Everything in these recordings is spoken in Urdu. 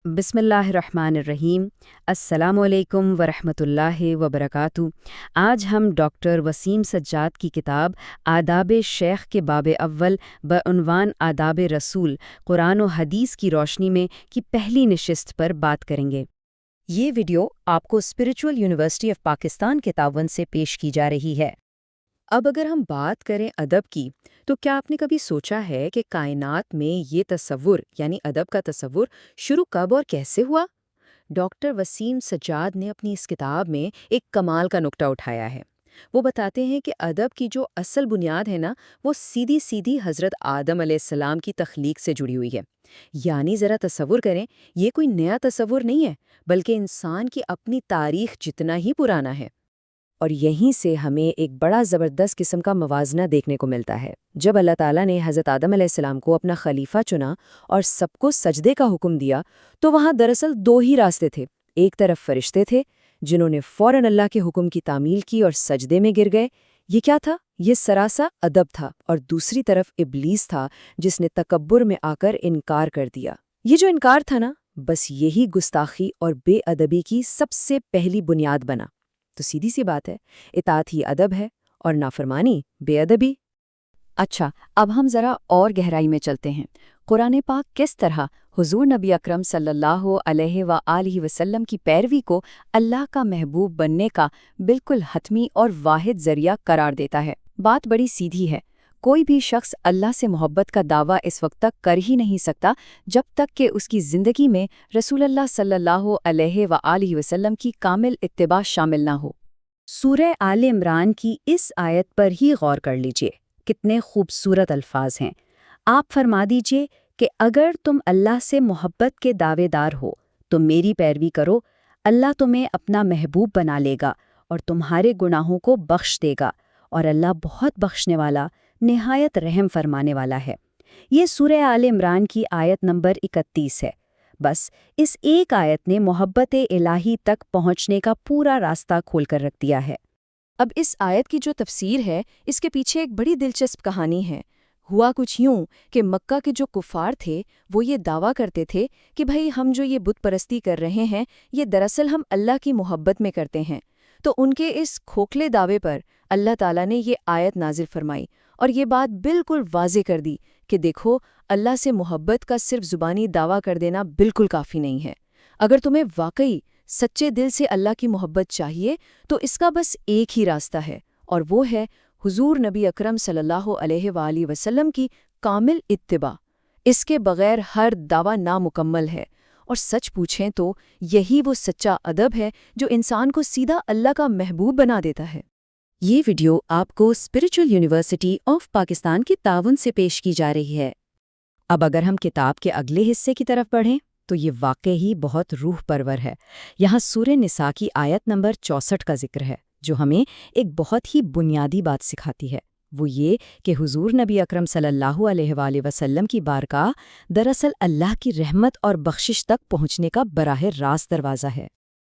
بسم اللہ الرحمن الرحیم۔ السلام علیکم ورحمۃ اللہ وبرکاتہ۔ آج ہم ڈاکٹر وسیم سجاد کی کتاب آداب شیخ کے باب اول بعنوان آداب رسول قرآن و حدیث کی روشنی میں کی پہلی نشست پر بات کریں گے۔ یہ ویڈیو آپ کو اسپرچول یونیورسٹی آف پاکستان کے تعاون سے پیش کی جا رہی ہے۔ اب اگر ہم بات کریں ادب کی، تو کیا آپ نے کبھی سوچا ہے کہ کائنات میں یہ تصور یعنی ادب کا تصور شروع کب اور کیسے ہوا؟ ڈاکٹر وسیم سجاد نے اپنی اس کتاب میں ایک کمال کا نکتہ اٹھایا ہے۔ وہ بتاتے ہیں کہ ادب کی جو اصل بنیاد ہے نا، وہ سیدھی سیدھی حضرت آدم علیہ السلام کی تخلیق سے جڑی ہوئی ہے۔ یعنی ذرا تصور کریں، یہ کوئی نیا تصور نہیں ہے، بلکہ انسان کی اپنی تاریخ جتنا ہی پرانا ہے۔ اور یہیں سے ہمیں ایک بڑا زبردست قسم کا موازنہ دیکھنے کو ملتا ہے۔ جب اللہ تعالیٰ نے حضرت آدم علیہ السلام کو اپنا خلیفہ چنا اور سب کو سجدے کا حکم دیا، تو وہاں دراصل دو ہی راستے تھے۔ ایک طرف فرشتے تھے جنہوں نے فوراً اللہ کے حکم کی تعمیل کی اور سجدے میں گر گئے۔ یہ کیا تھا؟ یہ سراسا ادب تھا۔ اور دوسری طرف ابلیس تھا جس نے تکبر میں آ کر انکار کر دیا۔ یہ جو انکار تھا نا، بس یہی گستاخی اور بے ادبی کی سب سے پہلی بنیاد بنا۔ تو سیدھی سی بات ہے، اطاعت ہی ادب ہے اور نافرمانی بے ادبی۔ اچھا، اب ہم ذرا اور گہرائی میں چلتے ہیں۔ قرآن پاک کس طرح حضور نبی اکرم صلی اللہ علیہ وآلہ وسلم کی پیروی کو اللہ کا محبوب بننے کا بالکل حتمی اور واحد ذریعہ قرار دیتا ہے؟ بات بڑی سیدھی ہے۔ کوئی بھی شخص اللہ سے محبت کا دعویٰ اس وقت تک کر ہی نہیں سکتا جب تک کہ اس کی زندگی میں رسول اللہ صلی اللہ علیہ وآلہ وسلم کی کامل اتباع شامل نہ ہو۔ سورہ آل عمران کی اس آیت پر ہی غور کر لیجئے، کتنے خوبصورت الفاظ ہیں۔ آپ فرما دیجئے کہ اگر تم اللہ سے محبت کے دعوے دار ہو تو میری پیروی کرو، اللہ تمہیں اپنا محبوب بنا لے گا اور تمہارے گناہوں کو بخش دے گا، اور اللہ بہت بخشنے والا، نہایت رحم فرمانے والا ہے۔ یہ سورہ آل عمران کی آیت نمبر 31 ہے۔ بس اس ایک آیت نے محبت الہی تک پہنچنے کا پورا راستہ کھول کر رکھ دیا ہے۔ اب اس آیت کی جو تفسیر ہے، اس کے پیچھے ایک بڑی دلچسپ کہانی ہے۔ ہوا کچھ یوں کہ مکہ کے جو کفار تھے وہ یہ دعویٰ کرتے تھے کہ بھئی ہم جو یہ بت پرستی کر رہے ہیں، یہ دراصل ہم اللہ کی محبت میں کرتے ہیں۔ تو ان کے اس کھوکھلے دعوے پر اللہ تعالیٰ نے یہ آیت نازل فرمائی اور یہ بات بالکل واضح کر دی کہ دیکھو، اللہ سے محبت کا صرف زبانی دعویٰ کر دینا بالکل کافی نہیں ہے۔ اگر تمہیں واقعی سچے دل سے اللہ کی محبت چاہیے تو اس کا بس ایک ہی راستہ ہے، اور وہ ہے حضور نبی اکرم صلی اللہ علیہ وآلہ وسلم کی کامل اتباع۔ اس کے بغیر ہر دعویٰ نامکمل ہے، اور سچ پوچھیں تو یہی وہ سچا ادب ہے جو انسان کو سیدھا اللہ کا محبوب بنا دیتا ہے۔ یہ ویڈیو آپ کو اسپرچول یونیورسٹی آف پاکستان کے تعاون سے پیش کی جا رہی ہے۔ اب اگر ہم کتاب کے اگلے حصے کی طرف پڑھیں تو یہ واقعی بہت روح پرور ہے۔ یہاں سورہ نساء کی آیت نمبر 64 کا ذکر ہے، جو ہمیں ایک بہت ہی بنیادی بات سکھاتی ہے۔ وہ یہ کہ حضور نبی اکرم صلی اللہ علیہ وآلہ وسلم کی بارگاہ دراصل اللہ کی رحمت اور بخشش تک پہنچنے کا براہ راست دروازہ ہے۔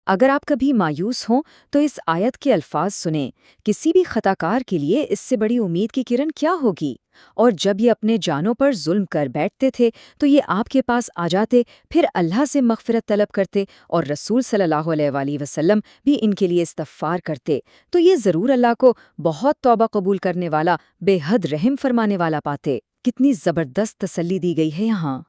اگر آپ کبھی مایوس ہوں تو اس آیت کے الفاظ سنیں، کسی بھی خطا کار کے لیے اس سے بڑی امید کی کرن کیا ہوگی؟ اور جب یہ اپنے جانوں پر ظلم کر بیٹھتے تھے تو یہ آپ کے پاس آ جاتے، پھر اللہ سے مغفرت طلب کرتے، اور رسول صلی اللہ علیہ وآلہ وسلم بھی ان کے لیے استغفار کرتے، تو یہ ضرور اللہ کو بہت توبہ قبول کرنے والا، بے حد رحم فرمانے والا پاتے۔ کتنی زبردست تسلی دی گئی ہے یہاں۔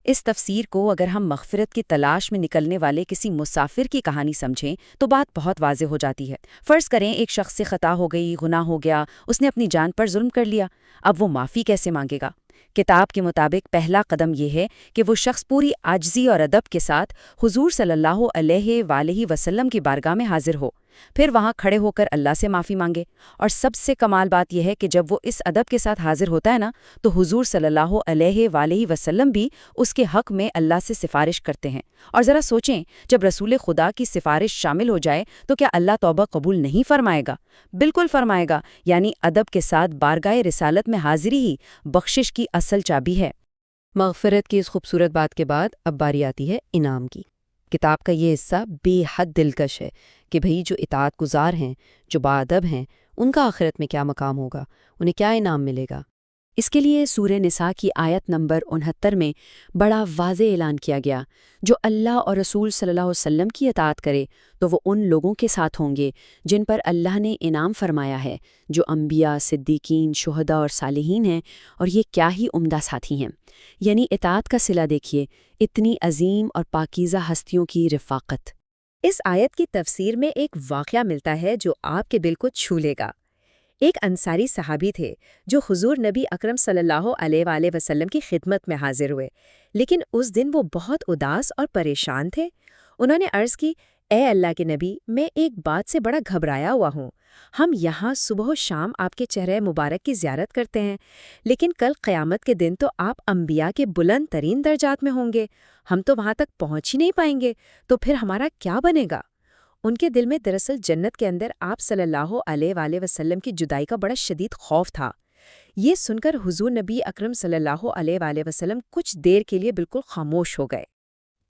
اس تفسیر کو اگر ہم مغفرت کی تلاش میں نکلنے والے کسی مسافر کی کہانی سمجھیں تو بات بہت واضح ہو جاتی ہے۔ فرض کریں ایک شخص سے خطا ہو گئی، گناہ ہو گیا، اس نے اپنی جان پر ظلم کر لیا، اب وہ معافی کیسے مانگے گا؟ کتاب کے مطابق پہلا قدم یہ ہے کہ وہ شخص پوری عاجزی اور ادب کے ساتھ حضور صلی اللہ علیہ وآلہ وسلم کی بارگاہ میں حاضر ہو، پھر وہاں کھڑے ہو کر اللہ سے معافی مانگے۔ اور سب سے کمال بات یہ ہے کہ جب وہ اس ادب کے ساتھ حاضر ہوتا ہے نا، تو حضور صلی اللہ علیہ وآلہ وسلم بھی اس کے حق میں اللہ سے سفارش کرتے ہیں۔ اور ذرا سوچیں، جب رسول خدا کی سفارش شامل ہو جائے تو کیا اللہ توبہ قبول نہیں فرمائے گا؟ بالکل فرمائے گا۔ یعنی ادب کے ساتھ بارگاہ رسالت میں حاضری ہی بخشش کی اصل چابی ہے۔ مغفرت کی اس خوبصورت بات کے بعد اب باری آتی ہے انعام کی۔ کتاب کا یہ حصہ بے حد دلکش ہے کہ بھئی جو اطاعت گزار ہیں، جو باادب ہیں، ان کا آخرت میں کیا مقام ہوگا، انہیں کیا انعام ملے گا۔ اس کے لیے سورہ نساء کی آیت نمبر 69 میں بڑا واضح اعلان کیا گیا، جو اللہ اور رسول صلی اللہ علیہ وسلم کی اطاعت کرے تو وہ ان لوگوں کے ساتھ ہوں گے جن پر اللہ نے انعام فرمایا ہے، جو انبیاء، صدیقین، شہداء اور صالحین ہیں، اور یہ کیا ہی عمدہ ساتھی ہیں۔ یعنی اطاعت کا صلہ دیکھیے، اتنی عظیم اور پاکیزہ ہستیوں کی رفاقت۔ اس آیت کی تفسیر میں ایک واقعہ ملتا ہے جو آپ کے دل کو چھو لے گا۔ ایک انصاری صحابی تھے جو حضور نبی اکرم صلی اللہ علیہ وآلہ وسلم کی خدمت میں حاضر ہوئے، لیکن اس دن وہ بہت اداس اور پریشان تھے۔ انہوں نے عرض کی، اے اللہ کے نبی، میں ایک بات سے بڑا گھبرایا ہوا ہوں۔ ہم یہاں صبح و شام آپ کے چہرہ مبارک کی زیارت کرتے ہیں، لیکن کل قیامت کے دن تو آپ انبیاء کے بلند ترین درجات میں ہوں گے، ہم تو وہاں تک پہنچ ہی نہیں پائیں گے، تو پھر ہمارا کیا بنے گا؟ ان کے دل میں دراصل جنت کے اندر آپ صلی اللہ علیہ وآلہ وسلم کی جدائی کا بڑا شدید خوف تھا۔ یہ سن کر حضور نبی اکرم صلی اللہ علیہ وآلہ وسلم کچھ دیر کے لیے بالکل خاموش ہو گئے۔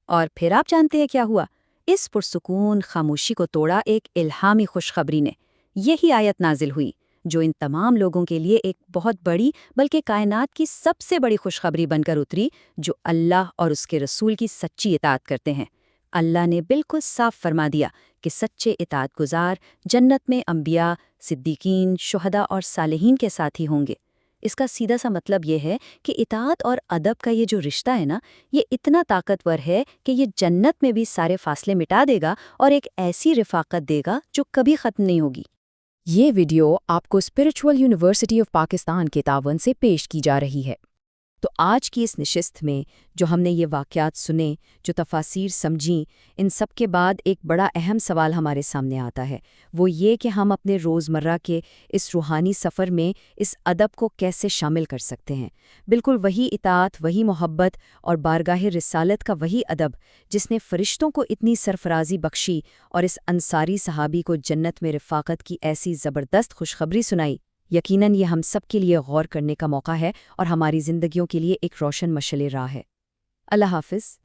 اور پھر آپ جانتے ہیں کیا ہوا؟ اس پرسکون خاموشی کو توڑا ایک الہامی خوشخبری نے۔ یہی آیت نازل ہوئی جو ان تمام لوگوں کے لیے ایک بہت بڑی بلکہ کائنات کی سب سے بڑی خوشخبری بن کر اتری، جو اللہ اور اس کے رسول کی سچی اطاعت کرتے ہیں۔ اللہ نے بالکل صاف فرما دیا کہ سچے اطاعت گزار جنت میں انبیاء، صدیقین، شہداء اور صالحین کے ساتھ ہی ہوں گے۔ اس کا سیدھا سا مطلب یہ ہے کہ اطاعت اور ادب کا یہ جو رشتہ ہے نا، یہ اتنا طاقتور ہے کہ یہ جنت میں بھی سارے فاصلے مٹا دے گا اور ایک ایسی رفاقت دے گا جو کبھی ختم نہیں ہوگی۔ یہ ویڈیو آپ کو اسپرچول یونیورسٹی آف پاکستان کے تعاون سے پیش کی جا رہی ہے۔ تو آج کی اس نشست میں جو ہم نے یہ واقعات سنے، جو تفاسیر سمجھیں، ان سب کے بعد ایک بڑا اہم سوال ہمارے سامنے آتا ہے، وہ یہ کہ ہم اپنے روزمرہ کے اس روحانی سفر میں اس ادب کو کیسے شامل کر سکتے ہیں۔ بالکل وہی اطاعت، وہی محبت اور بارگاہ رسالت کا وہی ادب جس نے فرشتوں کو اتنی سرفرازی بخشی اور اس انصاری صحابی کو جنت میں رفاقت کی ایسی زبردست خوشخبری سنائی۔ یقیناً یہ ہم سب کے لیے غور کرنے کا موقع ہے اور ہماری زندگیوں کے لیے ایک روشن مشعل راہ ہے۔ اللہ حافظ۔